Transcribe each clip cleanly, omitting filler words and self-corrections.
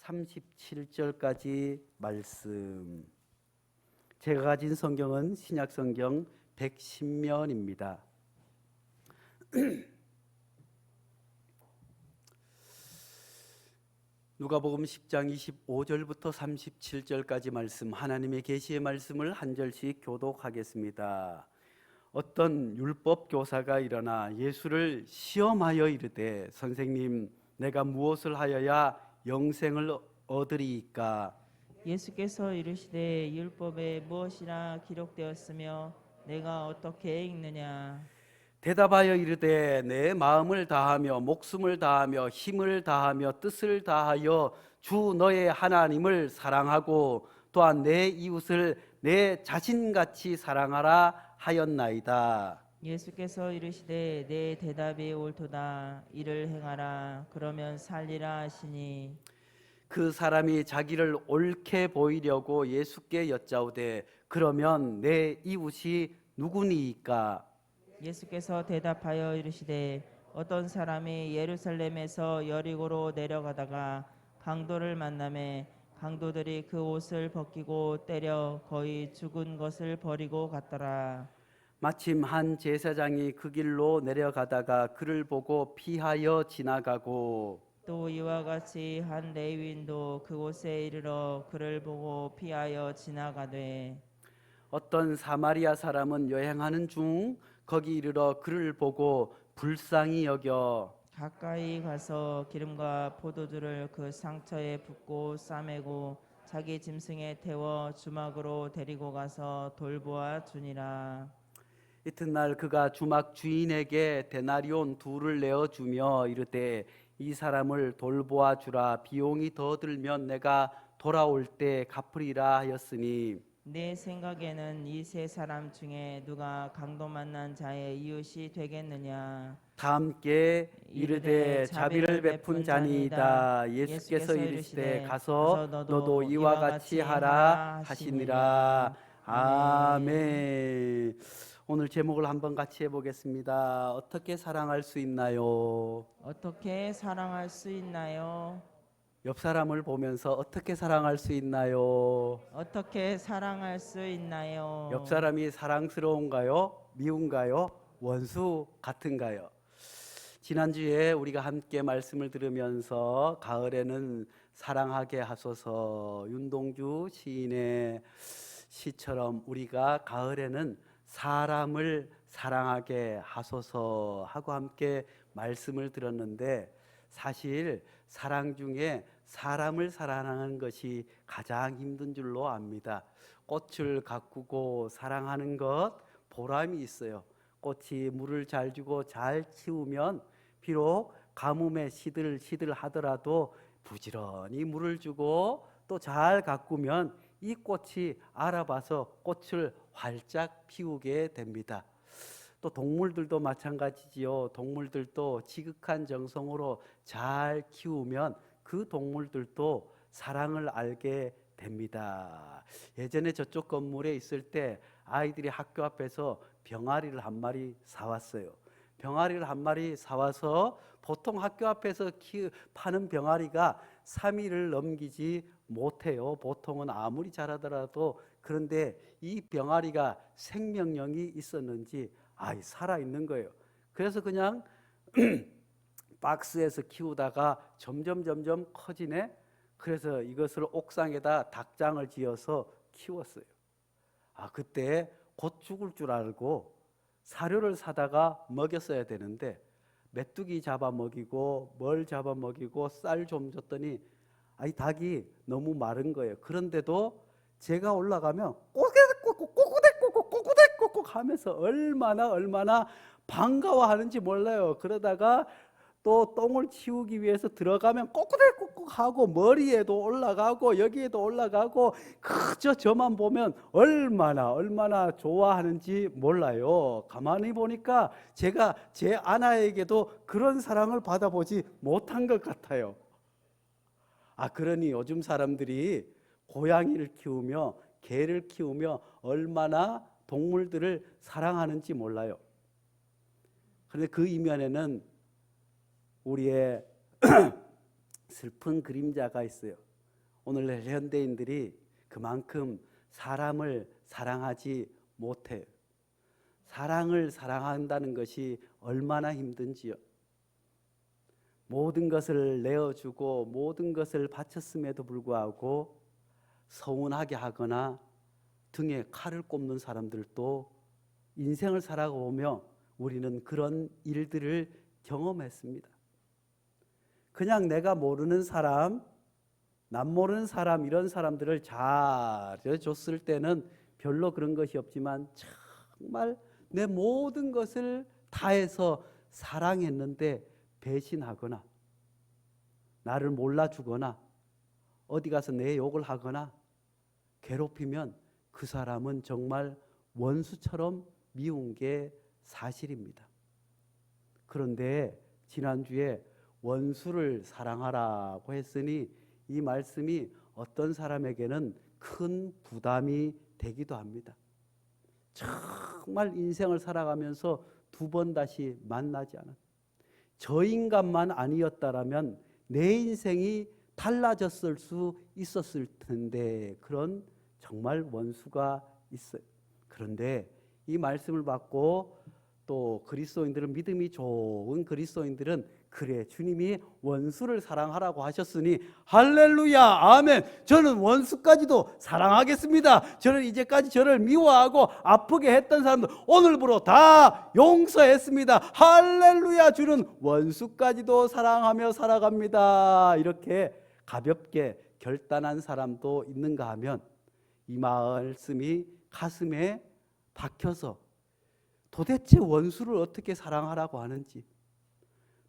37절까지 말씀. 제가 가진 성경은 신약 성경 110면입니다. 누가복음 10장 25절부터 37절까지 말씀, 하나님의 계시의 말씀을 한 절씩 교독하겠습니다. 어떤 율법 교사가 일어나 예수를 시험하여 이르되, 선생님, 내가 무엇을 하여야 영생을 얻으리이까? 예수께서 이르시되 율법에 무엇이나 기록되었으며 내가 어떻게 읽느냐? 대답하여 이르되, 내 마음을 다하며 목숨을 다하며 힘을 다하며 뜻을 다하여 주 너의 하나님을 사랑하고 또한 내 이웃을 내 자신같이 사랑하라 하였나이다. 예수께서 이르시되 내 대답이 옳도다. 이를 행하라. 그러면 살리라 하시니, 그 사람이 자기를 옳게 보이려고 예수께 여짜오되, 그러면 내 이웃이 누구니이까? 예수께서 대답하여 이르시되 어떤 사람이 예루살렘에서 여리고로 내려가다가 강도를 만나매 강도들이 그 옷을 벗기고 때려 거의 죽은 것을 버리고 갔더라. 마침 한 제사장이 그 길로 내려가다가 그를 보고 피하여 지나가고, 또 이와 같이 한 레위인도 그곳에 이르러 그를 보고 피하여 지나가되, 어떤 사마리아 사람은 여행하는 중 거기 이르러 그를 보고 불쌍히 여겨 가까이 가서 기름과 포도주를 그 상처에 붓고 싸매고 자기 짐승에 태워 주막으로 데리고 가서 돌보아 주니라. 이튿날 그가 주막 주인에게 데나리온 둘을 내어 주며 이르되, 이 사람을 돌보아 주라. 비용이 더 들면 내가 돌아올 때 갚으리라 하였으니, 내 생각에는 이 세 사람 중에 누가 강도 만난 자의 이웃이 되겠느냐? 다 함께 이르되 자비를 베푼 자니이다. 예수께서 이르시되 가서 너도 이와 같이 하라 하시니라. 아멘. 오늘 제목을 한번 같이 해보겠습니다. 어떻게 사랑할 수 있나요? 어떻게 사랑할 수 있나요? 옆 사람을 보면서 어떻게 사랑할 수 있나요? 어떻게 사랑할 수 있나요? 옆 사람이 사랑스러운가요? 미운가요? 원수 같은가요? 지난주에 우리가 함께 말씀을 들으면서 가을에는 사랑하게 하소서, 윤동주 시인의 시처럼 우리가 가을에는 사람을 사랑하게 하소서 하고 함께 말씀을 들었는데, 사실 사랑 중에 사람을 사랑하는 것이 가장 힘든 줄로 압니다. 꽃을 가꾸고 사랑하는 것 보람이 있어요. 꽃이 물을 잘 주고 잘 키우면 비록 가뭄에 시들시들 하더라도 부지런히 물을 주고 또 잘 가꾸면 이 꽃이 알아봐서 꽃을 활짝 피우게 됩니다. 또 동물들도 마찬가지지요. 동물들도 지극한 정성으로 잘 키우면 그 동물들도 사랑을 알게 됩니다. 예전에 저쪽 건물에 있을 때 아이들이 학교 앞에서 병아리를 한 마리 사왔어요. 병아리를 한 마리 사와서 보통 학교 앞에서 파는 병아리가 3일을 넘기지 못해요. 보통은 아무리 잘하더라도. 그런데 이 병아리가 생명력이 있었는지 살아있는 거예요. 그래서 그냥 박스에서 키우다가 점점 커지네. 그래서 이것을 옥상에다 닭장을 지어서 키웠어요. 그때 곧 죽을 줄 알고 사료를 사다가 먹였어야 되는데 메뚜기 잡아 먹이고 뭘 잡아 먹이고 쌀 좀 줬더니 닭이 너무 마른 거예요. 그런데도 제가 올라가면 꼬꾸대꼬꾸 하면서 얼마나 반가워하는지 몰라요. 그러다가 또 똥을 치우기 위해서 들어가면 꼬꾸대꼬꾸 하고 머리에도 올라가고 여기에도 올라가고 그저 저만 보면 얼마나 좋아하는지 몰라요. 가만히 보니까 제가 제 아내에게도 그런 사랑을 받아보지 못한 것 같아요. 그러니 요즘 사람들이 고양이를 키우며 개를 키우며 얼마나 동물들을 사랑하는지 몰라요. 그런데 그 이면에는 우리의 슬픈 그림자가 있어요. 오늘 현대인들이 그만큼 사람을 사랑하지 못해요. 사랑을 사랑한다는 것이 얼마나 힘든지요. 모든 것을 내어주고 모든 것을 바쳤음에도 불구하고 서운하게 하거나 등에 칼을 꼽는 사람들도 인생을 살아가보며 우리는 그런 일들을 경험했습니다. 그냥 내가 모르는 사람, 남 모르는 사람, 이런 사람들을 잘해줬을 때는 별로 그런 것이 없지만 정말 내 모든 것을 다해서 사랑했는데 배신하거나 나를 몰라주거나 어디 가서 내 욕을 하거나 괴롭히면 그 사람은 정말 원수처럼 미운 게 사실입니다. 그런데 지난주에 원수를 사랑하라고 했으니 이 말씀이 어떤 사람에게는 큰 부담이 되기도 합니다. 정말 인생을 살아가면서 두 번 다시 만나지 않은 저 인간만 아니었다라면 내 인생이 달라졌을 수 있었을 텐데 그런 정말 원수가 있어요. 그런데 이 말씀을 받고 또 그리스도인들은 믿음이 좋은 그리스도인들은 그래 주님이 원수를 사랑하라고 하셨으니 할렐루야 아멘 저는 원수까지도 사랑하겠습니다. 저는 이제까지 저를 미워하고 아프게 했던 사람들 오늘부로 다 용서했습니다. 할렐루야 주는 원수까지도 사랑하며 살아갑니다. 이렇게 가볍게 결단한 사람도 있는가 하면 이 말씀이 가슴에 박혀서 도대체 원수를 어떻게 사랑하라고 하는지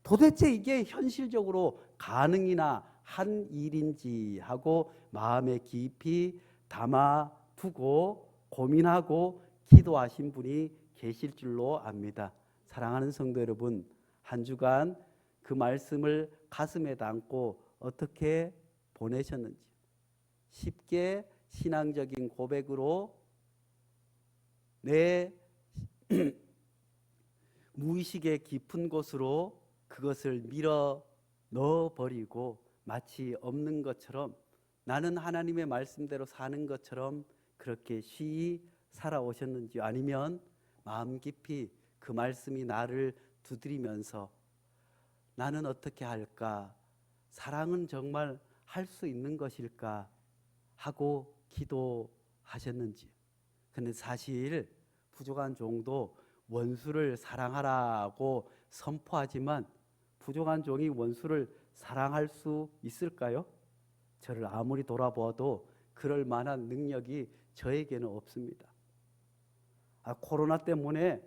도대체 이게 현실적으로 가능이나 한 일인지 하고 마음에 깊이 담아두고 고민하고 기도하신 분이 계실 줄로 압니다. 사랑하는 성도 여러분, 한 주간 그 말씀을 가슴에 담고 어떻게 보내셨는지 쉽게 신앙적인 고백으로 내 무의식의 깊은 곳으로 그것을 밀어 넣어버리고 마치 없는 것처럼 나는 하나님의 말씀대로 사는 것처럼 그렇게 쉬이 살아오셨는지 아니면 마음 깊이 그 말씀이 나를 두드리면서 나는 어떻게 할까? 사랑은 정말 할 수 있는 것일까? 하고 기도하셨는지. 근데 사실 부족한 종도 원수를 사랑하라고 선포하지만 부족한 종이 원수를 사랑할 수 있을까요? 저를 아무리 돌아보아도 그럴 만한 능력이 저에게는 없습니다. 코로나 때문에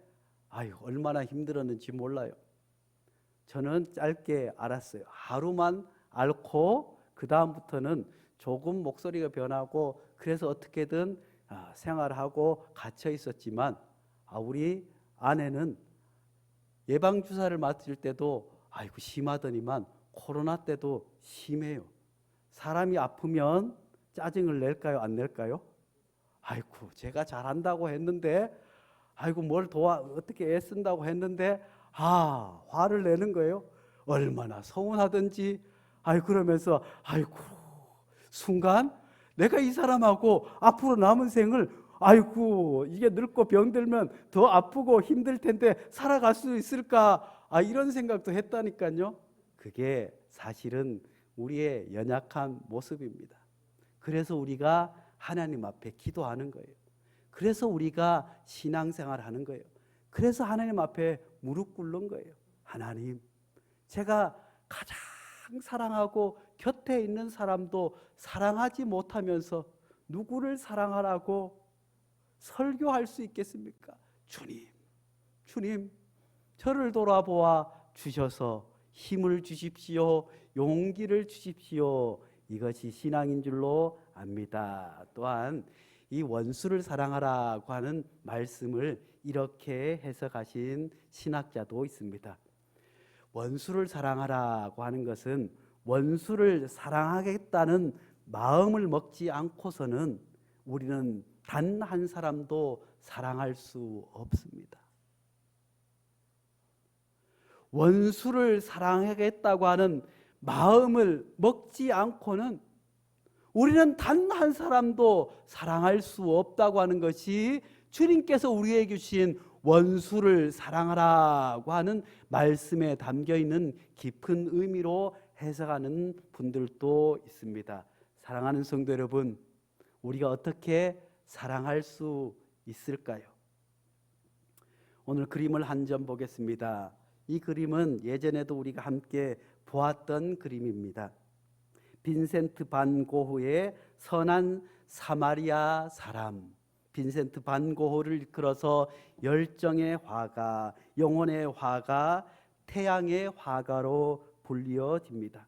얼마나 힘들었는지 몰라요. 저는 짧게 알았어요. 하루만 앓고 그 다음부터는 조금 목소리가 변하고 그래서 어떻게든 생활하고 갇혀 있었지만 우리 아내는 예방주사를 맞을 때도 심하더니만 코로나 때도 심해요. 사람이 아프면 짜증을 낼까요? 안 낼까요? 제가 잘한다고 했는데 뭘 어떻게 애쓴다고 했는데 화를 내는 거예요. 얼마나 서운하든지 그러면서 순간 내가 이 사람하고 앞으로 남은 생을 이게 늙고 병들면 더 아프고 힘들 텐데 살아갈 수 있을까? 이런 생각도 했다니까요. 그게 사실은 우리의 연약한 모습입니다. 그래서 우리가 하나님 앞에 기도하는 거예요. 그래서 우리가 신앙생활 하는 거예요. 그래서 하나님 앞에 무릎 꿇는 거예요. 하나님, 제가 가장 사랑하고 곁에 있는 사람도 사랑하지 못하면서 누구를 사랑하라고 설교할 수 있겠습니까? 주님, 저를 돌아보아 주셔서 힘을 주십시오. 용기를 주십시오. 이것이 신앙인 줄로 압니다. 또한 이 원수를 사랑하라고 하는 말씀을 이렇게 해석하신 신학자도 있습니다. 원수를 사랑하라고 하는 것은 원수를 사랑하겠다는 마음을 먹지 않고서는 우리는 단 한 사람도 사랑할 수 없습니다. 원수를 사랑하겠다고 하는 마음을 먹지 않고는 우리는 단 한 사람도 사랑할 수 없다고 하는 것이 주님께서 우리에게 주신 원수를 사랑하라고 하는 말씀에 담겨 있는 깊은 의미로 해석하는 분들도 있습니다. 사랑하는 성도 여러분, 우리가 어떻게 사랑할 수 있을까요? 오늘 그림을 한 점 보겠습니다. 이 그림은 예전에도 우리가 함께 보았던 그림입니다. 빈센트 반 고흐의 선한 사마리아 사람. 빈센트 반 고흐를 이끌어서 열정의 화가, 영혼의 화가, 태양의 화가로 불리어집니다.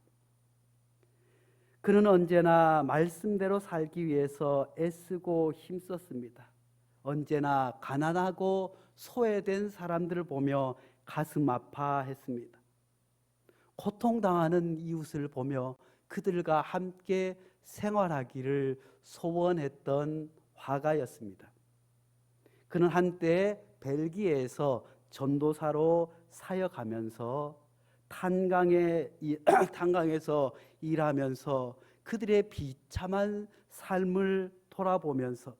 그는 언제나 말씀대로 살기 위해서 애쓰고 힘썼습니다. 언제나 가난하고 소외된 사람들을 보며 가슴 아파했습니다. 고통당하는 이웃을 보며 그들과 함께 생활하기를 소원했던 화가였습니다. 그는 한때 벨기에에서 전도사로 사역하면서 탄광에서 일하면서 그들의 비참한 삶을 돌아보면서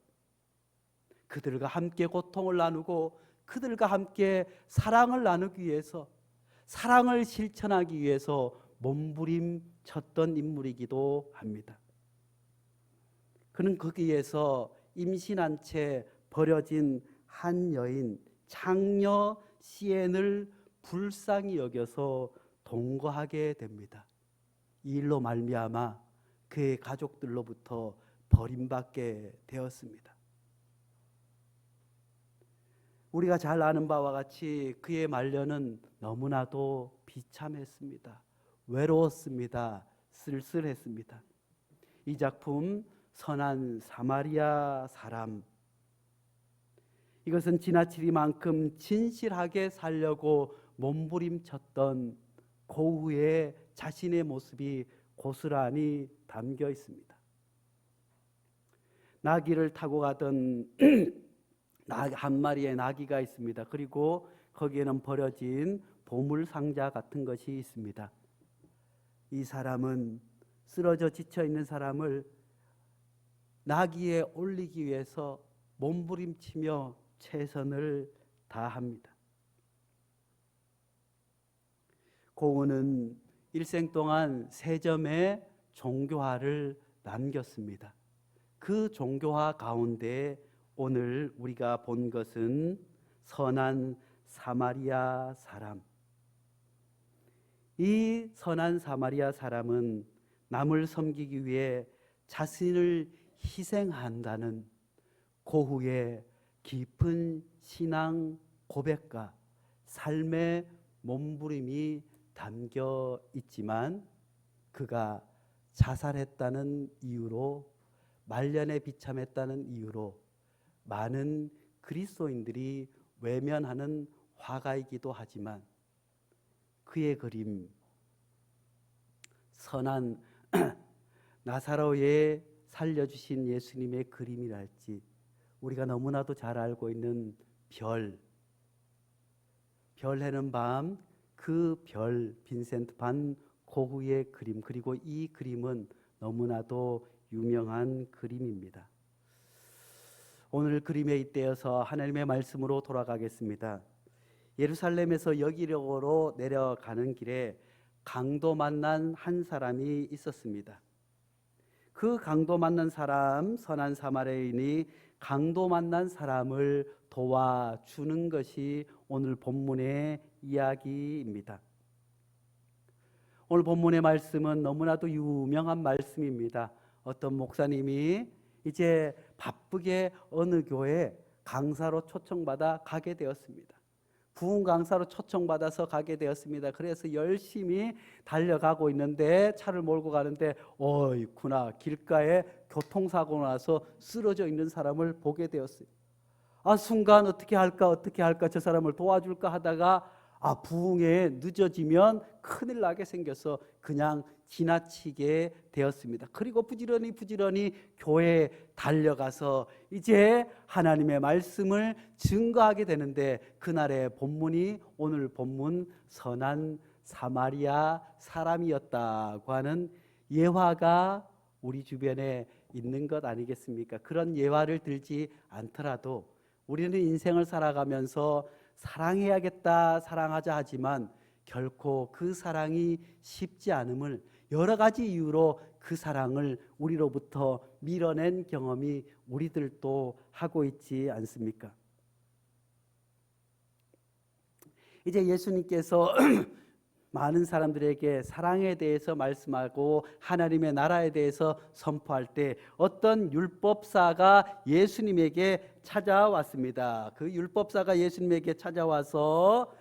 그들과 함께 고통을 나누고 그들과 함께 사랑을 나누기 위해서, 사랑을 실천하기 위해서 몸부림쳤던 인물이기도 합니다. 그는 거기에서 임신한 채 버려진 한 여인 창녀 시엔을 불쌍히 여겨서 동거하게 됩니다. 이 일로 말미암아 그의 가족들로부터 버림받게 되었습니다. 우리가 잘 아는 바와 같이 그의 말년은 너무나도 비참했습니다. 외로웠습니다. 쓸쓸했습니다. 이 작품 선한 사마리아 사람, 이것은 지나치리만큼 진실하게 살려고 몸부림쳤던 고흐의 자신의 모습이 고스란히 담겨 있습니다. 나귀를 타고 가던 한 마리의 나귀가 있습니다. 그리고 거기에는 버려진 보물 상자 같은 것이 있습니다. 이 사람은 쓰러져 지쳐 있는 사람을 나귀에 올리기 위해서 몸부림치며 최선을 다합니다. 고흐는 일생 동안 3점의 종교화를 남겼습니다. 그 종교화 가운데 오늘 우리가 본 것은 선한 사마리아 사람. 이 선한 사마리아 사람은 남을 섬기기 위해 자신을 희생한다는 고흐의 깊은 신앙 고백과 삶의 몸부림이 담겨 있지만, 그가 자살했다는 이유로, 말년에 비참했다는 이유로 많은 그리스도인들이 외면하는 화가이기도 하지만, 그의 그림, 선한 나사로에 살려주신 예수님의 그림이랄지, 우리가 너무나도 잘 알고 있는 별 해는 밤, 그 별, 빈센트 반 고흐의 그림, 그리고 이 그림은 너무나도 유명한 그림입니다. 오늘 그림에 잇대어서 하나님의 말씀으로 돌아가겠습니다. 예루살렘에서 여리고로 내려가는 길에 강도 만난 한 사람이 있었습니다. 그 강도 만난 사람, 선한 사마리아인이 강도 만난 사람을 도와주는 것이 오늘 본문의 이야기입니다. 오늘 본문의 말씀은 너무나도 유명한 말씀입니다. 어떤 목사님이 이제 바쁘게 어느 교회 강사로 초청받아 가게 되었습니다. 부흥 강사로 초청받아서 가게 되었습니다. 그래서 열심히 달려가고 있는데, 차를 몰고 가는데 어이구나, 길가에 교통사고 나서 쓰러져 있는 사람을 보게 되었어요. 순간 어떻게 할까 저 사람을 도와줄까 하다가 부흥에 늦어지면 큰일 나게 생겨서 그냥 지나치게 되었습니다. 그리고 부지런히 교회에 달려가서 이제 하나님의 말씀을 증거하게 되는데, 그날의 본문이 오늘 본문 선한 사마리아 사람이었다고 하는 예화가 우리 주변에 있는 것 아니겠습니까? 그런 예화를 들지 않더라도 우리는 인생을 살아가면서 사랑해야겠다, 사랑하자 하지만 결코 그 사랑이 쉽지 않음을, 여러 가지 이유로 그 사랑을 우리로부터 밀어낸 경험이 우리들도 하고 있지 않습니까? 이제 예수님께서 많은 사람들에게 사랑에 대해서 말씀하고 하나님의 나라에 대해서 선포할 때 어떤 율법사가 예수님에게 찾아왔습니다. 그 율법사가 예수님에게 찾아와서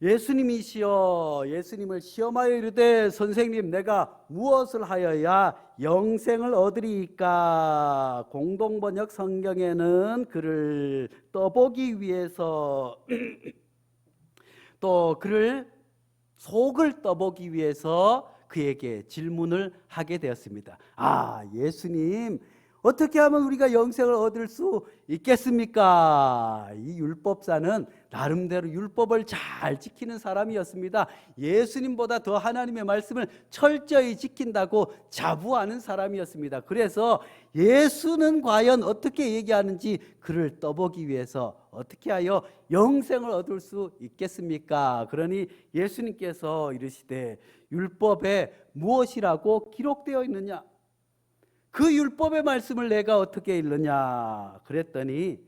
예수님을 시험하여 이르되 선생님, 내가 무엇을 하여야 영생을 얻으리이까? 공동번역 성경에는 그를 떠보기 위해서 또 그를 속을 떠보기 위해서 그에게 질문을 하게 되었습니다. 예수님, 어떻게 하면 우리가 영생을 얻을 수 있겠습니까? 이 율법사는 나름대로 율법을 잘 지키는 사람이었습니다. 예수님보다 더 하나님의 말씀을 철저히 지킨다고 자부하는 사람이었습니다. 그래서 예수는 과연 어떻게 얘기하는지 그를 떠보기 위해서 어떻게 하여 영생을 얻을 수 있겠습니까? 그러니 예수님께서 이르시되 율법에 무엇이라고 기록되어 있느냐? 그 율법의 말씀을 내가 어떻게 읽느냐? 그랬더니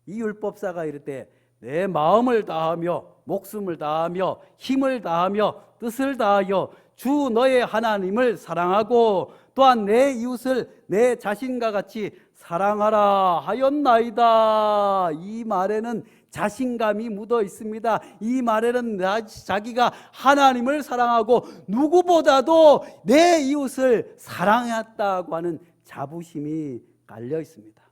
이 율법사가 이르되 내 마음을 다하며 목숨을 다하며 힘을 다하며 뜻을 다하여 주 너의 하나님을 사랑하고 또한 내 이웃을 내 자신과 같이 사랑하라 하였나이다. 이 말에는 자신감이 묻어 있습니다. 이 말에는 자기가 하나님을 사랑하고 누구보다도 내 이웃을 사랑했다고 하는 자부심이 깔려 있습니다.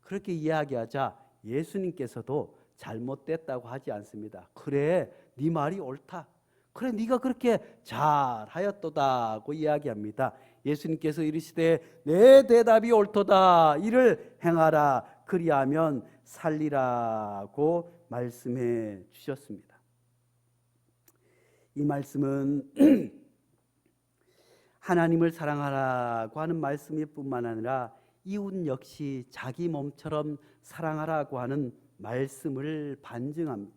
그렇게 이야기하자 예수님께서도 잘못됐다고 하지 않습니다. 그래, 네 말이 옳다. 그래, 네가 그렇게 잘하였도다고 이야기합니다. 예수님께서 이르시되 내 대답이 옳도다. 이를 행하라. 그리하면 살리라고 말씀해 주셨습니다. 이 말씀은 하나님을 사랑하라고 하는 말씀일 뿐만 아니라 이웃 역시 자기 몸처럼 사랑하라고 하는 말씀을 반증합니다.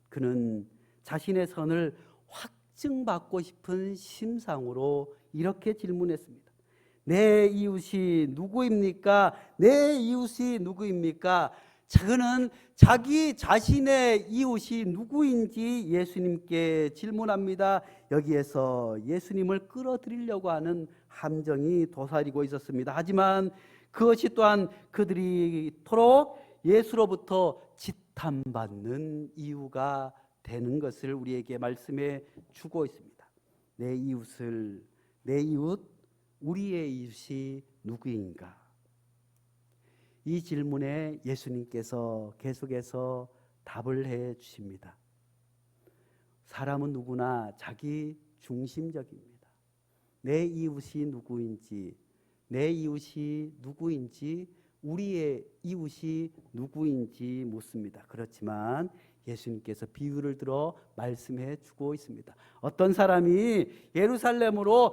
그는 자신의 선을 확증받고 싶은 심상으로 이렇게 질문했습니다. 내 이웃이 누구입니까? 내 이웃이 누구입니까? 그는 자기 자신의 이웃이 누구인지 예수님께 질문합니다. 여기에서 예수님을 끌어들이려고 하는 함정이 도사리고 있었습니다. 하지만 그것이 또한 그들이 이토록 예수로부터 지탄받는 이유가 되는 것을 우리에게 말씀해 주고 있습니다. 내 이웃, 우리의 이웃이 누구인가? 이 질문에 예수님께서 계속해서 답을 해 주십니다. 사람은 누구나 자기 중심적입니다. 내 이웃이 누구인지, 우리의 이웃이 누구인지 묻습니다. 그렇지만 예수님께서 비유를 들어 말씀해 주고 있습니다. 어떤 사람이 예루살렘에서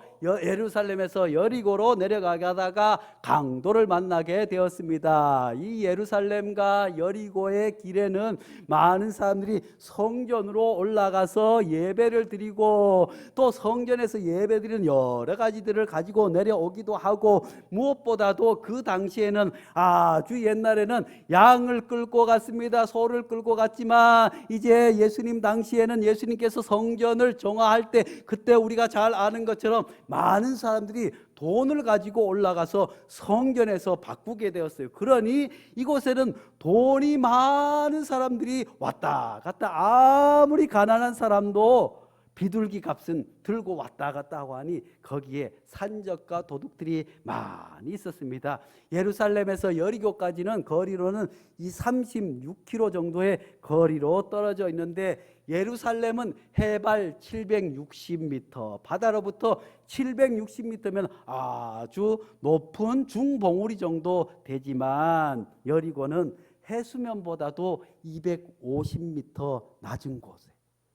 여리고로 내려가다가 강도를 만나게 되었습니다. 이 예루살렘과 여리고의 길에는 많은 사람들이 성전으로 올라가서 예배를 드리고 또 성전에서 예배드리는 여러 가지들을 가지고 내려오기도 하고, 무엇보다도 그 당시에는 아주 옛날에는 양을 끌고 갔습니다. 소를 끌고 갔지만 이제 예수님 당시에는 예수님께서 성전을 정화할 때 그때 우리가 잘 아는 것처럼 많은 사람들이 돈을 가지고 올라가서 성전에서 바꾸게 되었어요. 그러니 이곳에는 돈이 많은 사람들이 왔다 갔다, 아무리 가난한 사람도 비둘기 값은 들고 왔다 갔다 하고 하니 거기에 산적과 도둑들이 많이 있었습니다. 예루살렘에서 여리고까지는 거리로는 이 36km 정도의 거리로 떨어져 있는데, 예루살렘은 해발 760m, 바다로부터 760m면 아주 높은 중봉우리 정도 되지만 여리고는 해수면보다도 250m 낮은 곳에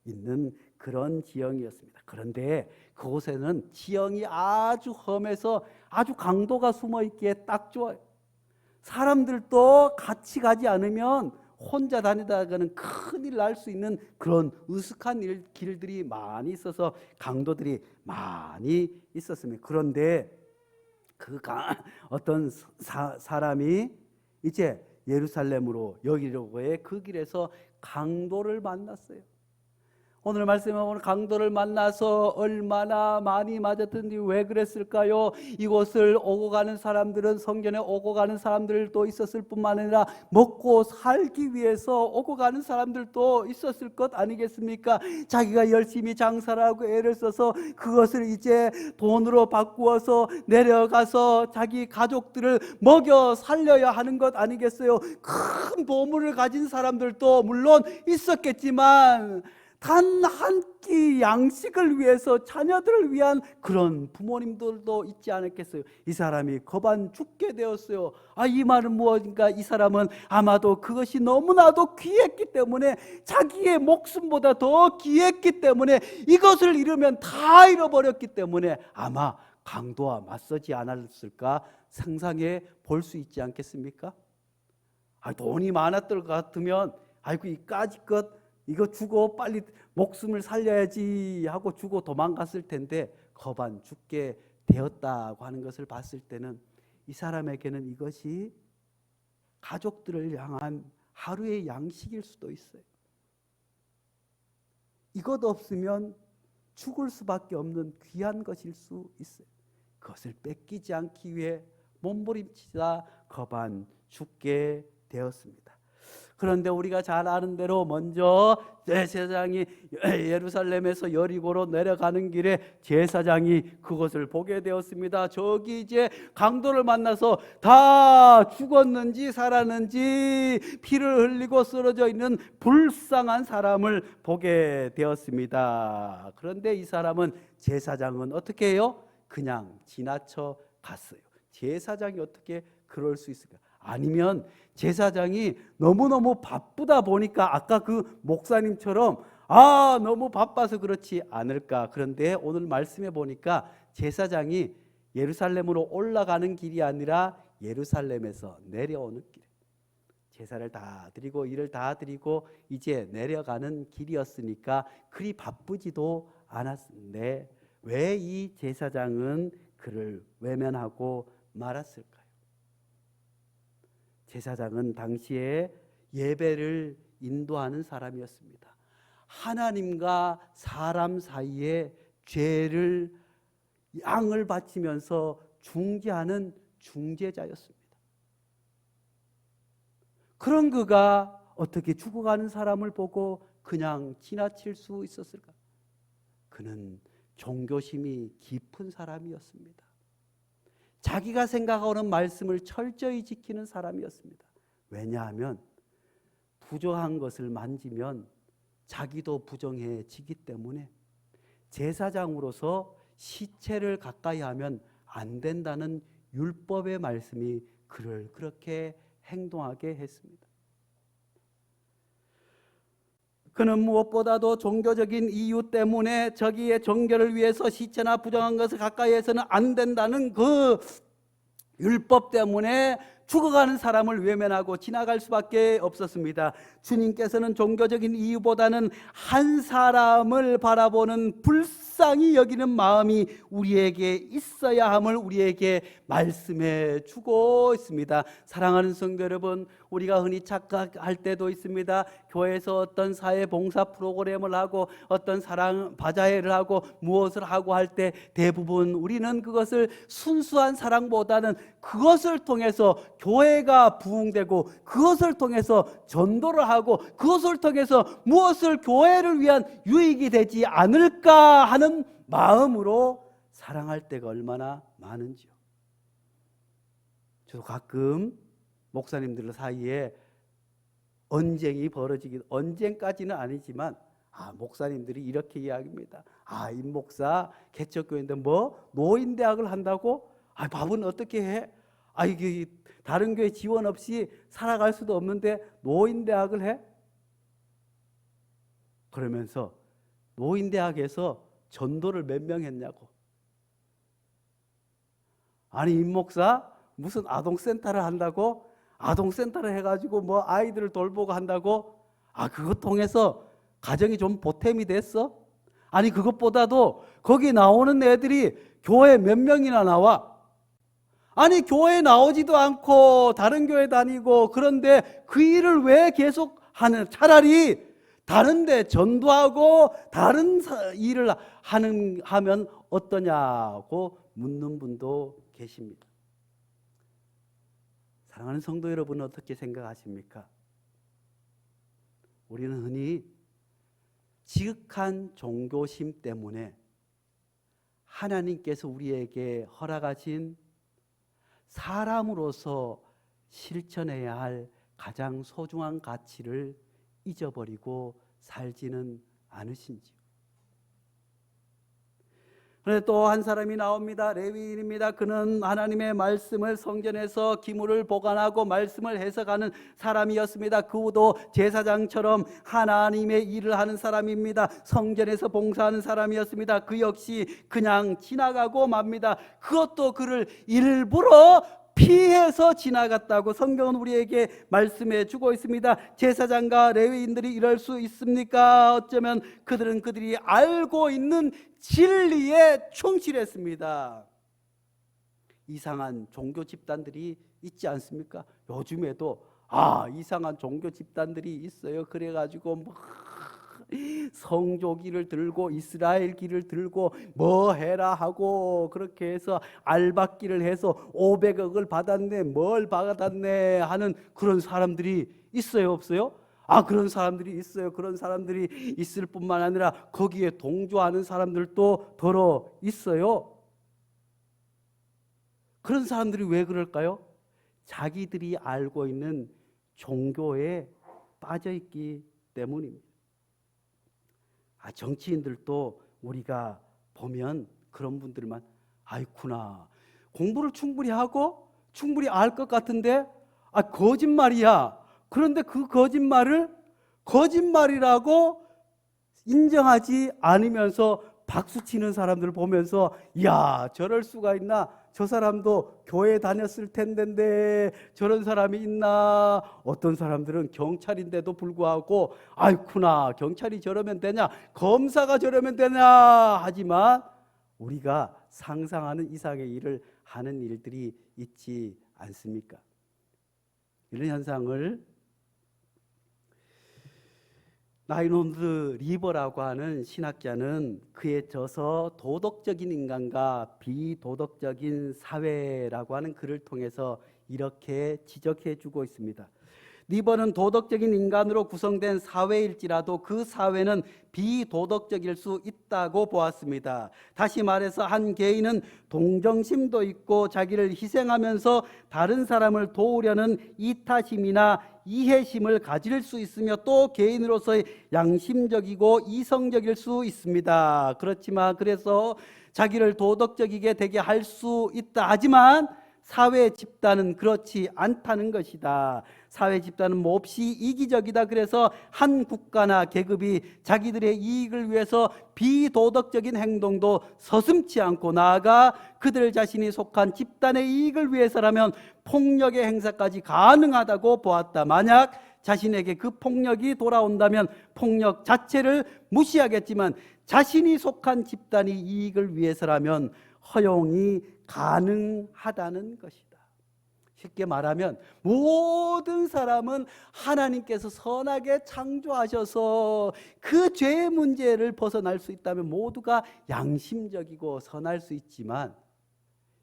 있는 그런 지형이었습니다. 그런데 그곳에는 지형이 아주 험해서 아주 강도가 숨어 있기에 딱 좋아요. 사람들도 같이 가지 않으면 혼자 다니다가는 큰일 날 수 있는 그런 으슥한 길들이 많이 있어서 강도들이 많이 있었습니다. 그런데 어떤 사람이 이제 예루살렘으로 여기려고 해 그 길에서 강도를 만났어요. 오늘 말씀에 보면 강도를 만나서 얼마나 많이 맞았던지 왜 그랬을까요? 이곳을 오고 가는 사람들은 성전에 오고 가는 사람들도 있었을 뿐만 아니라 먹고 살기 위해서 오고 가는 사람들도 있었을 것 아니겠습니까? 자기가 열심히 장사를 하고 애를 써서 그것을 이제 돈으로 바꾸어서 내려가서 자기 가족들을 먹여 살려야 하는 것 아니겠어요? 큰 보물을 가진 사람들도 물론 있었겠지만 단 한 끼 양식을 위해서 자녀들을 위한 그런 부모님들도 있지 않았겠어요? 이 사람이 거반 죽게 되었어요. 이 말은 무엇인가? 이 사람은 아마도 그것이 너무나도 귀했기 때문에, 자기의 목숨보다 더 귀했기 때문에, 이것을 잃으면 다 잃어버렸기 때문에 아마 강도와 맞서지 않았을까 상상해 볼 수 있지 않겠습니까? 돈이 많았을 것 같으면 아이고 이까짓 것 이거 주고 빨리 목숨을 살려야지 하고 주고 도망갔을 텐데 거반 죽게 되었다고 하는 것을 봤을 때는 이 사람에게는 이것이 가족들을 향한 하루의 양식일 수도 있어요. 이것 없으면 죽을 수밖에 없는 귀한 것일 수 있어요. 그것을 뺏기지 않기 위해 몸부림치다 거반 죽게 되었습니다. 그런데 우리가 잘 아는 대로 먼저 제사장이 예루살렘에서 여리고로 내려가는 길에 제사장이 그것을 보게 되었습니다. 저기 이제 강도를 만나서 다 죽었는지 살았는지 피를 흘리고 쓰러져 있는 불쌍한 사람을 보게 되었습니다. 그런데 이 사람은, 제사장은 어떻게 해요? 그냥 지나쳐 갔어요. 제사장이 어떻게 그럴 수 있을까? 아니면 제사장이 너무너무 바쁘다 보니까 아까 그 목사님처럼 너무 바빠서 그렇지 않을까? 그런데 오늘 말씀해 보니까 제사장이 예루살렘으로 올라가는 길이 아니라 예루살렘에서 내려오는 길, 제사를 다 드리고 일을 다 드리고 이제 내려가는 길이었으니까 그리 바쁘지도 않았는데 왜 이 제사장은 그를 외면하고 말았을까요? 제사장은 당시에 예배를 인도하는 사람이었습니다. 하나님과 사람 사이에 죄를 양을 바치면서 중재하는 중재자였습니다. 그런 그가 어떻게 죽어가는 사람을 보고 그냥 지나칠 수 있었을까? 그는 종교심이 깊은 사람이었습니다. 자기가 생각하는 말씀을 철저히 지키는 사람이었습니다. 왜냐하면 부정한 것을 만지면 자기도 부정해지기 때문에 제사장으로서 시체를 가까이 하면 안 된다는 율법의 말씀이 그를 그렇게 행동하게 했습니다. 그는 무엇보다도 종교적인 이유 때문에 저기의 종교를 위해서 시체나 부정한 것을 가까이 해서는 안 된다는 그 율법 때문에 죽어가는 사람을 외면하고 지나갈 수밖에 없었습니다. 주님께서는 종교적인 이유보다는 한 사람을 바라보는 불쌍히 여기는 마음이 우리에게 있어야 함을 우리에게 말씀해 주고 있습니다. 사랑하는 성도 여러분, 우리가 흔히 착각할 때도 있습니다. 교회에서 어떤 사회봉사 프로그램을 하고 어떤 사랑 바자회를 하고 무엇을 하고 할 때 대부분 우리는 그것을 순수한 사랑보다는 그것을 통해서 교회가 부흥되고 그것을 통해서 전도를 하고 그것을 통해서 무엇을 교회를 위한 유익이 되지 않을까 하는 마음으로 사랑할 때가 얼마나 많은지요. 저도 가끔 목사님들 사이에 언쟁이 언쟁까지는 아니지만 목사님들이 이렇게 이야기합니다. 임 목사 개척교회인데 노인대학을 한다고? 밥은 어떻게 해? 이게 다른 교회 지원 없이 살아갈 수도 없는데 노인대학을 해? 그러면서 노인대학에서 전도를 몇 명 했냐고. 아니 임 목사 무슨 아동센터를 한다고? 아동센터를 해가지고 뭐 아이들을 돌보고 한다고? 아 그것 통해서 가정이 좀 보탬이 됐어? 아니 그것보다도 거기 나오는 애들이 교회 몇 명이나 나와? 아니 교회 나오지도 않고 다른 교회 다니고 그런데 그 일을 왜 계속 하는, 차라리 다른 데 전도하고 다른 일을 하면 어떠냐고 묻는 분도 계십니다. 사랑하는 성도 여러분, 어떻게 생각하십니까? 우리는 흔히 지극한 종교심 때문에 하나님께서 우리에게 허락하신 사람으로서 실천해야 할 가장 소중한 가치를 잊어버리고 살지는 않으신지요? 그런데 또 한 사람이 나옵니다. 레위인입니다. 그는 하나님의 말씀을 성전에서 기물을 보관하고 말씀을 해석하는 사람이었습니다. 그도 제사장처럼 하나님의 일을 하는 사람입니다. 성전에서 봉사하는 사람이었습니다. 그 역시 그냥 지나가고 맙니다. 그것도 그를 일부러 피해서 지나갔다고 성경은 우리에게 말씀해 주고 있습니다. 제사장과 레위인들이 이럴 수 있습니까? 어쩌면 그들이 알고 있는 진리에 충실했습니다. 이상한 종교 집단들이 있지 않습니까? 요즘에도 이상한 종교 집단들이 있어요. 그래가지고 뭐 성조기를 들고 이스라엘 기를 들고 뭐 해라 하고 그렇게 해서 알박기를 해서 500억을 받았네 뭘 받았네 하는 그런 사람들이 있어요, 없어요? 그런 사람들이 있어요. 그런 사람들이 있을 뿐만 아니라 거기에 동조하는 사람들도 더러 있어요. 그런 사람들이 왜 그럴까요? 자기들이 알고 있는 종교에 빠져있기 때문입니다. 정치인들도 우리가 보면 그런 분들만 아이쿠나 공부를 충분히 하고 충분히 알 것 같은데 거짓말이야. 그런데 그 거짓말을 거짓말이라고 인정하지 않으면서 박수치는 사람들을 보면서 야 저럴 수가 있나? 저 사람도 교회 다녔을 텐데 저런 사람이 있나? 어떤 사람들은 경찰인데도 불구하고 아이쿠나 경찰이 저러면 되냐? 검사가 저러면 되냐? 하지만 우리가 상상하는 이상의 일을 하는 일들이 있지 않습니까? 이런 현상을 라이논드 리버라고 하는 신학자는 그에 져서 도덕적인 인간과 비도덕적인 사회라고 하는 글을 통해서 이렇게 지적해 주고 있습니다. 리버는 도덕적인 인간으로 구성된 사회일지라도 그 사회는 비도덕적일 수 있다고 보았습니다. 다시 말해서 한 개인은 동정심도 있고 자기를 희생하면서 다른 사람을 도우려는 이타심이나 이해심을 가질 수 있으며 또 개인으로서의 양심적이고 이성적일 수 있습니다. 그렇지만 그래서 자기를 도덕적이게 되게 할 수 있다. 하지만 사회 집단은 그렇지 않다는 것이다. 사회 집단은 몹시 이기적이다. 그래서 한 국가나 계급이 자기들의 이익을 위해서 비도덕적인 행동도 서슴지 않고 나아가 그들 자신이 속한 집단의 이익을 위해서라면 폭력의 행사까지 가능하다고 보았다. 만약 자신에게 그 폭력이 돌아온다면 폭력 자체를 무시하겠지만 자신이 속한 집단의 이익을 위해서라면 허용이 가능하다는 것이다. 쉽게 말하면 모든 사람은 하나님께서 선하게 창조하셔서 그 죄의 문제를 벗어날 수 있다면 모두가 양심적이고 선할 수 있지만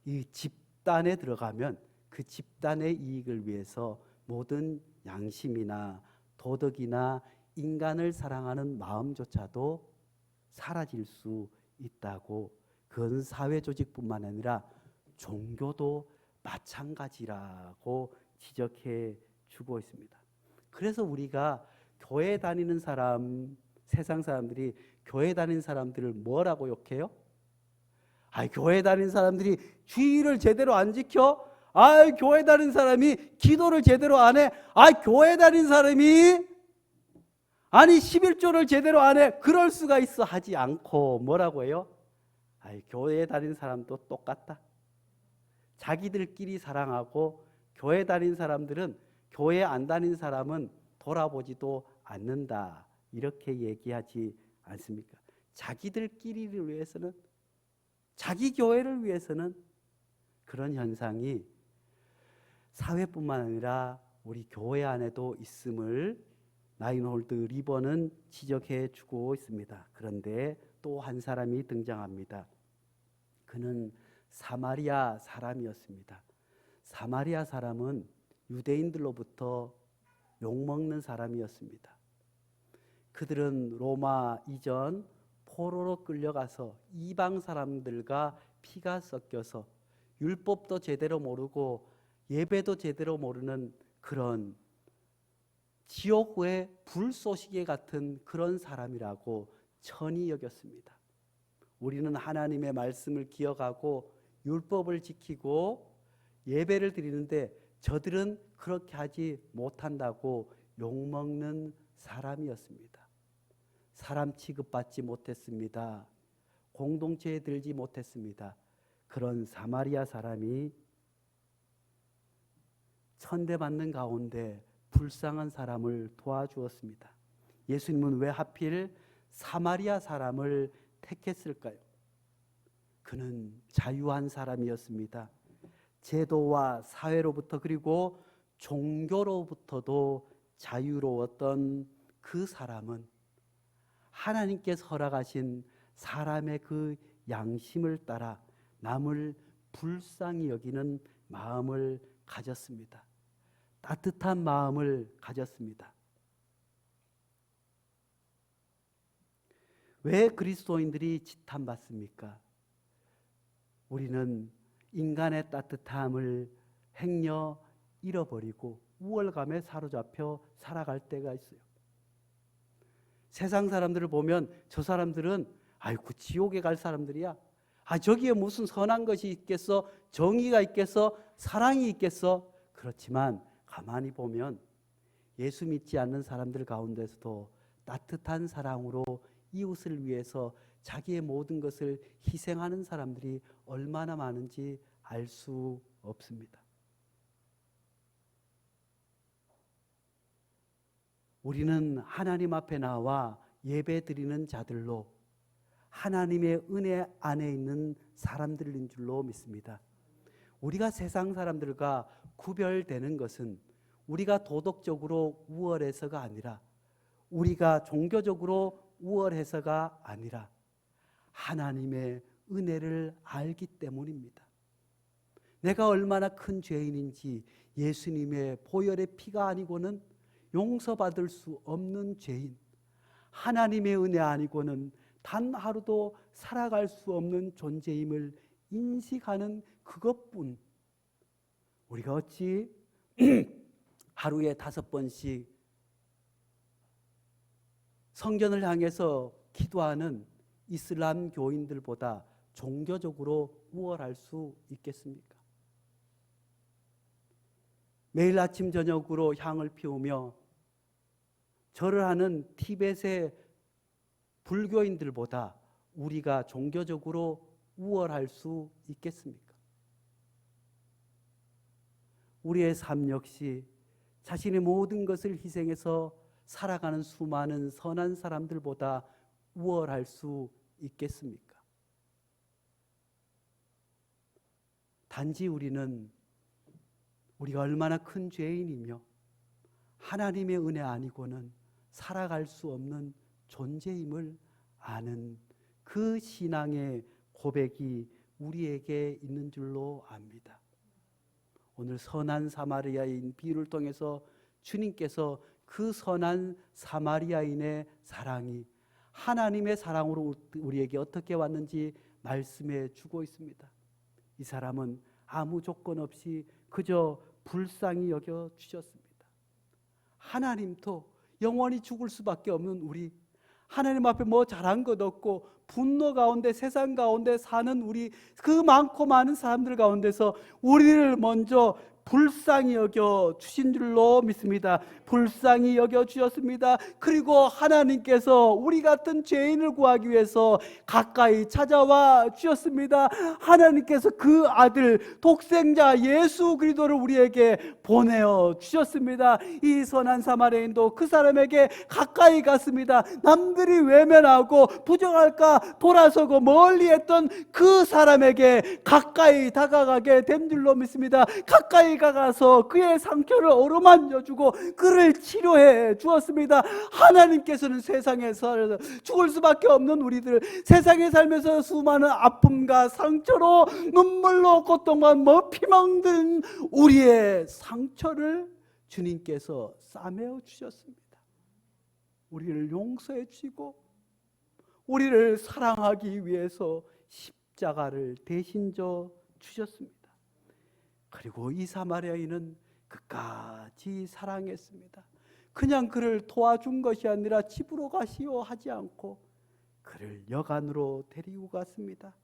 이 집단에 들어가면 그 집단의 이익을 위해서 모든 양심이나 도덕이나 인간을 사랑하는 마음조차도 사라질 수 있다고, 그건 사회조직뿐만 아니라 종교도 마찬가지라고 지적해 주고 있습니다. 그래서 우리가 교회 다니는 사람, 세상 사람들이 교회 다니는 사람들을 뭐라고 욕해요? 교회 다니는 사람들이 주의를 제대로 안 지켜? 교회 다니는 사람이 기도를 제대로 안 해? 교회 다니는 사람이 아니 11조를 제대로 안 해. 그럴 수가 있어 하지 않고 뭐라고 해요? 아이, 교회에 다니는 사람도 똑같다. 자기들끼리 사랑하고 교회 다니는 사람들은 교회 안 다니는 사람은 돌아보지도 않는다. 이렇게 얘기하지 않습니까? 자기들끼리를 위해서는, 자기 교회를 위해서는 그런 현상이 사회뿐만 아니라 우리 교회 안에도 있음을 라인홀드 리버는 지적해 주고 있습니다. 그런데 또 한 사람이 등장합니다. 그는 사마리아 사람이었습니다. 사마리아 사람은 유대인들로부터 욕먹는 사람이었습니다. 그들은 로마 이전 포로로 끌려가서 이방 사람들과 피가 섞여서 율법도 제대로 모르고 예배도 제대로 모르는 그런 지옥의 불쏘시개 같은 그런 사람이라고 천히 여겼습니다. 우리는 하나님의 말씀을 기억하고 율법을 지키고 예배를 드리는데 저들은 그렇게 하지 못한다고 욕먹는 사람이었습니다. 사람 취급받지 못했습니다. 공동체에 들지 못했습니다. 그런 사마리아 사람이 천대받는 가운데 불쌍한 사람을 도와주었습니다. 예수님은 왜 하필 사마리아 사람을 택했을까요? 그는 자유한 사람이었습니다. 제도와 사회로부터 그리고 종교로부터도 자유로웠던 그 사람은 하나님께서 허락하신 사람의 그 양심을 따라 남을 불쌍히 여기는 마음을 가졌습니다. 따뜻한 마음을 가졌습니다. 왜 그리스도인들이 지탄받습니까? 우리는 인간의 따뜻함을 행여 잃어버리고 우월감에 사로잡혀 살아갈 때가 있어요. 세상 사람들을 보면 저 사람들은 아이고 지옥에 갈 사람들이야. 아 저기에 무슨 선한 것이 있겠어? 정의가 있겠어? 사랑이 있겠어? 그렇지만 가만히 보면 예수 믿지 않는 사람들 가운데서도 따뜻한 사랑으로 이웃을 위해서 자기의 모든 것을 희생하는 사람들이 얼마나 많은지 알 수 없습니다. 우리는 하나님 앞에 나와 예배 드리는 자들로 하나님의 은혜 안에 있는 사람들인 줄로 믿습니다. 우리가 세상 사람들과 구별되는 것은 우리가 도덕적으로 우월해서가 아니라 우리가 종교적으로 우월해서가 아니라 하나님의 은혜를 알기 때문입니다. 내가 얼마나 큰 죄인인지 예수님의 보혈의 피가 아니고는 용서받을 수 없는 죄인, 하나님의 은혜 아니고는 단 하루도 살아갈 수 없는 존재임을 인식하는 그것뿐. 우리가 어찌 하루에 5번씩 성전을 향해서 기도하는 이슬람 교인들보다 종교적으로 우월할 수 있겠습니까? 매일 아침 저녁으로 향을 피우며 절을 하는 티벳의 불교인들보다 우리가 종교적으로 우월할 수 있겠습니까? 우리의 삶 역시 자신의 모든 것을 희생해서 살아가는 수많은 선한 사람들보다 우월할 수 있겠습니까? 단지 우리는 우리가 얼마나 큰 죄인이며 하나님의 은혜 아니고는 살아갈 수 없는 존재임을 아는 그 신앙의 고백이 우리에게 있는 줄로 압니다. 오늘 선한 사마리아인 비유를 통해서 주님께서 그 선한 사마리아인의 사랑이 하나님의 사랑으로 우리에게 어떻게 왔는지 말씀해 주고 있습니다. 이 사람은 아무 조건 없이 그저 불쌍히 여겨 주셨습니다. 하나님도 영원히 죽을 수밖에 없는 우리, 하나님 앞에 뭐 잘한 것 없고 분노 가운데 세상 가운데 사는 우리, 그 많고 많은 사람들 가운데서 우리를 먼저 불쌍히 여겨 주신 줄로 믿습니다. 불쌍히 여겨 주셨습니다. 그리고 하나님께서 우리 같은 죄인을 구하기 위해서 가까이 찾아와 주셨습니다. 하나님께서 그 아들 독생자 예수 그리스도를 우리에게 보내어 주셨습니다. 이 선한 사마리아인도 그 사람에게 가까이 갔습니다. 남들이 외면하고 부정할까 돌아서고 멀리 했던 그 사람에게 가까이 다가가게 된 줄로 믿습니다. 가까이 가서 그의 상처를 어루만져 주고 그를 치료해 주었습니다. 하나님께서는 세상에서 죽을 수밖에 없는 우리들, 세상에 살면서 수많은 아픔과 상처로 눈물로 고통과 피멍 든 우리의 상처를 주님께서 싸매어 주셨습니다. 우리를 용서해 주시고 우리를 사랑하기 위해서 십자가를 대신 져 주셨습니다. 그리고 이 사마리아인은 끝까지 사랑했습니다. 그냥 그를 도와준 것이 아니라 집으로 가시오 하지 않고 그를 여관으로 데리고 갔습니다.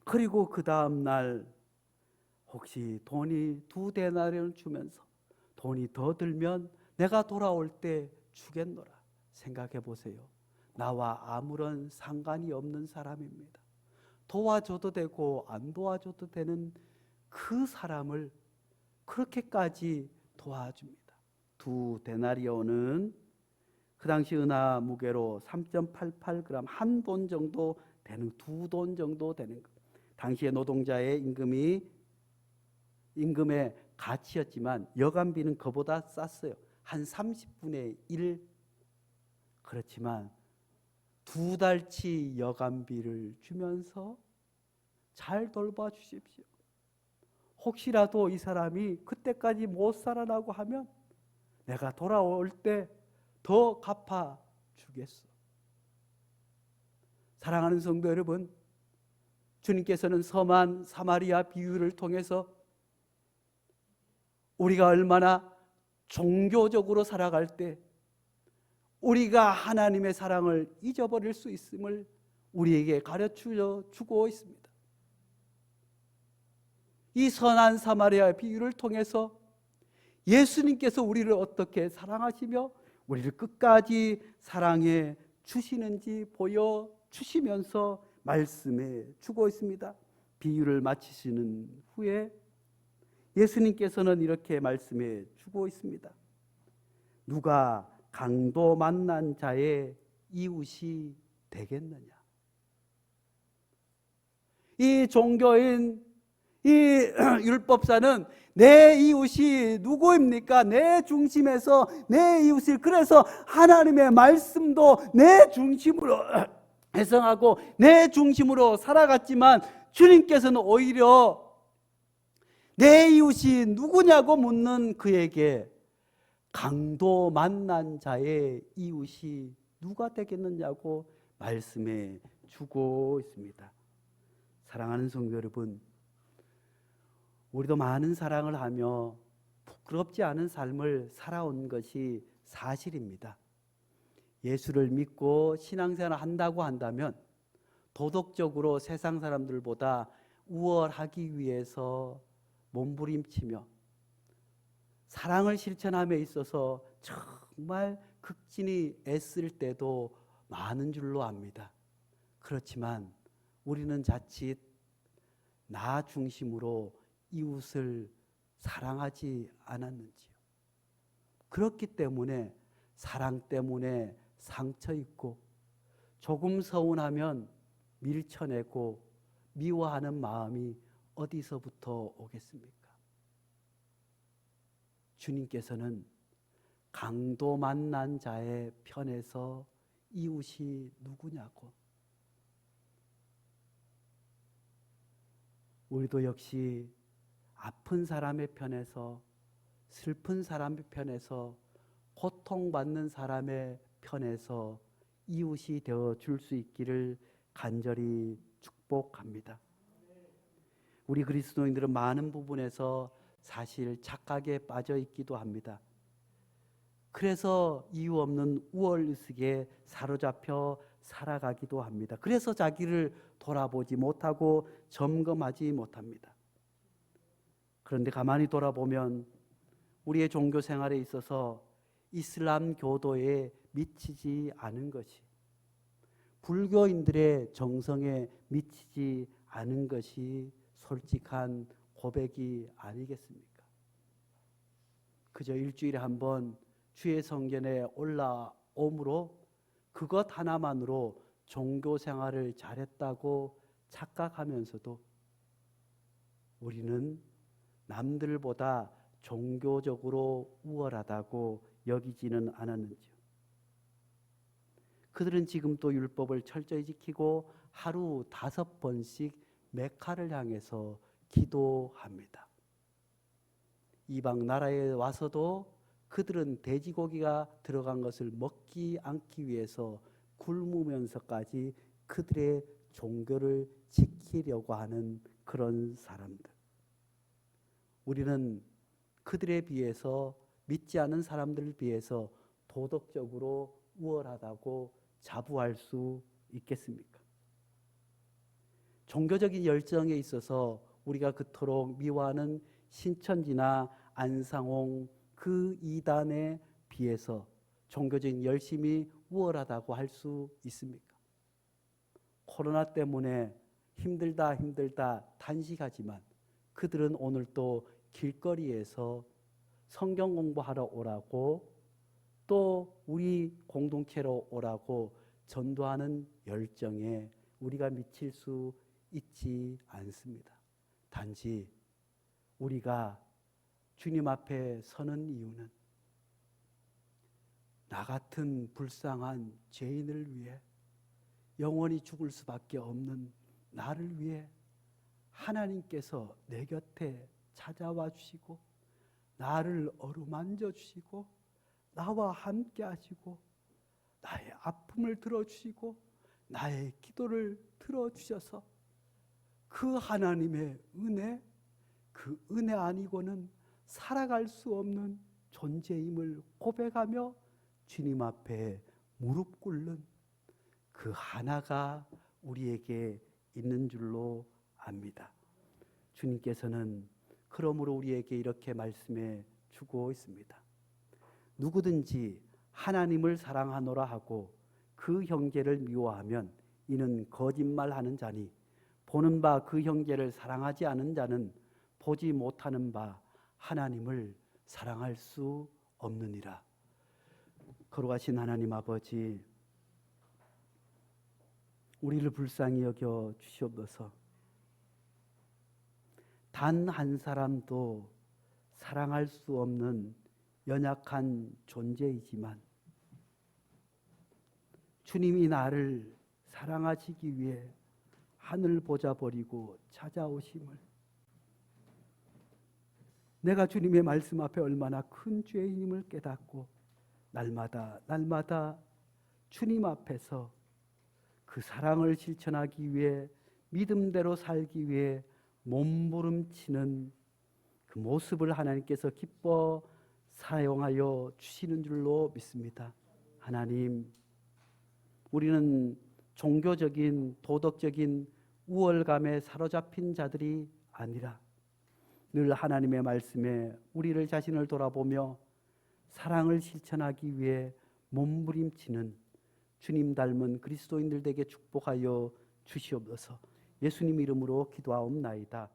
그리고 그 다음 날 혹시 돈이 2데나리온을 주면서 돈이 더 들면 내가 돌아올 때 주겠노라. 생각해 보세요. 나와 아무런 상관이 없는 사람입니다. 도와줘도 되고 안 도와줘도 되는 그 사람을 그렇게까지 도와줍니다. 2데나리온은 그 당시 은하 무게로 3.88g, 한 돈 정도 되는, 2돈 정도 되는 것. 당시의 노동자의 임금의 가치였지만 여간비는 그보다 쌌어요. 한 30분의 1. 그렇지만 2달치 여간비를 주면서 잘 돌봐 주십시오. 혹시라도 이 사람이 그때까지 못 살아나고 하면 내가 돌아올 때 더 갚아 주겠소. 사랑하는 성도 여러분, 주님께서는 섬한 사마리아 비유를 통해서 우리가 얼마나 종교적으로 살아갈 때 우리가 하나님의 사랑을 잊어버릴 수 있음을 우리에게 가르쳐 주고 있습니다. 이 선한 사마리아 비유를 통해서 예수님께서 우리를 어떻게 사랑하시며 우리를 끝까지 사랑해 주시는지 보여주시면서 말씀해 주고 있습니다. 비유를 마치시는 후에 예수님께서는 이렇게 말씀해 주고 있습니다. 누가 강도 만난 자의 이웃이 되겠느냐? 이 종교인, 이 율법사는 내 이웃이 누구입니까? 내 중심에서 내 이웃을, 그래서 하나님의 말씀도 내 중심으로 해석하고 내 중심으로 살아갔지만 주님께서는 오히려 내 이웃이 누구냐고 묻는 그에게 강도 만난 자의 이웃이 누가 되겠느냐고 말씀해 주고 있습니다. 사랑하는 성도 여러분, 우리도 많은 사랑을 하며 부끄럽지 않은 삶을 살아온 것이 사실입니다. 예수를 믿고 신앙생활을 한다고 한다면 도덕적으로 세상 사람들보다 우월하기 위해서 몸부림치며 사랑을 실천함에 있어서 정말 극진히 애쓸 때도 많은 줄로 압니다. 그렇지만 우리는 자칫 나 중심으로 이웃을 사랑하지 않았는지요. 그렇기 때문에 사랑 때문에 상처 입고 조금 서운하면 밀쳐내고 미워하는 마음이 어디서부터 오겠습니까? 주님께서는 강도 만난 자의 편에서 이웃이 누구냐고. 우리도 역시 아픈 사람의 편에서, 슬픈 사람의 편에서, 고통받는 사람의 편에서 이웃이 되어 줄 수 있기를 간절히 축복합니다. 우리 그리스도인들은 많은 부분에서 사실 착각에 빠져 있기도 합니다. 그래서 이유 없는 우월의식에 사로잡혀 살아가기도 합니다. 그래서 자기를 돌아보지 못하고 점검하지 못합니다. 그런데 가만히 돌아보면 우리의 종교 생활에 있어서 이슬람 교도에 미치지 않은 것이, 불교인들의 정성에 미치지 않은 것이 솔직한 고백이 아니겠습니까? 그저 일주일에 한 번 주의 성전에 올라옴으로 그것 하나만으로 종교 생활을 잘했다고 착각하면서도 우리는 남들보다 종교적으로 우월하다고 여기지는 않았는지요. 그들은 지금 또 율법을 철저히 지키고 하루 5번씩 메카를 향해서 기도합니다. 이방 나라에 와서도 그들은 돼지고기가 들어간 것을 먹지 않기 위해서 굶으면서까지 그들의 종교를 지키려고 하는 그런 사람들. 우리는 그들에 비해서, 믿지 않은 사람들에 비해서 도덕적으로 우월하다고 자부할 수 있겠습니까? 종교적인 열정에 있어서 우리가 그토록 미워하는 신천지나 안상홍 그 이단에 비해서 종교적인 열심이 우월하다고 할 수 있습니까? 코로나 때문에 힘들다 단식하지만 그들은 오늘 또 길거리에서 성경 공부하러 오라고, 또 우리 공동체로 오라고 전도하는 열정에 우리가 미칠 수 있지 않습니다. 단지 우리가 주님 앞에 서는 이유는 나 같은 불쌍한 죄인을 위해, 영원히 죽을 수밖에 없는 나를 위해 하나님께서 내 곁에 찾아와 주시고 나를 어루만져 주시고 나와 함께 하시고 나의 아픔을 들어주시고 나의 기도를 들어주셔서 그 하나님의 은혜, 그 은혜 아니고는 살아갈 수 없는 존재임을 고백하며 주님 앞에 무릎 꿇는 그 하나가 우리에게 있는 줄로 압니다. 주님께서는 그러므로 우리에게 이렇게 말씀해 주고 있습니다. 누구든지 하나님을 사랑하노라 하고 그 형제를 미워하면 이는 거짓말하는 자니 보는 바 그 형제를 사랑하지 않은 자는 보지 못하는 바 하나님을 사랑할 수 없느니라. 거룩하신 하나님 아버지, 우리를 불쌍히 여겨 주시옵소서. 단 한 사람도 사랑할 수 없는 연약한 존재이지만 주님이 나를 사랑하시기 위해 하늘 보좌 버리고 찾아오심을, 내가 주님의 말씀 앞에 얼마나 큰 죄인임을 깨닫고 날마다 주님 앞에서 그 사랑을 실천하기 위해, 믿음대로 살기 위해 몸부림치는 그 모습을 하나님께서 기뻐 사용하여 주시는 줄로 믿습니다. 하나님, 우리는 종교적인 도덕적인 우월감에 사로잡힌 자들이 아니라 늘 하나님의 말씀에 우리를 자신을 돌아보며 사랑을 실천하기 위해 몸부림치는 주님 닮은 그리스도인들 되게 축복하여 주시옵소서. 예수님 이름으로 기도하옵나이다.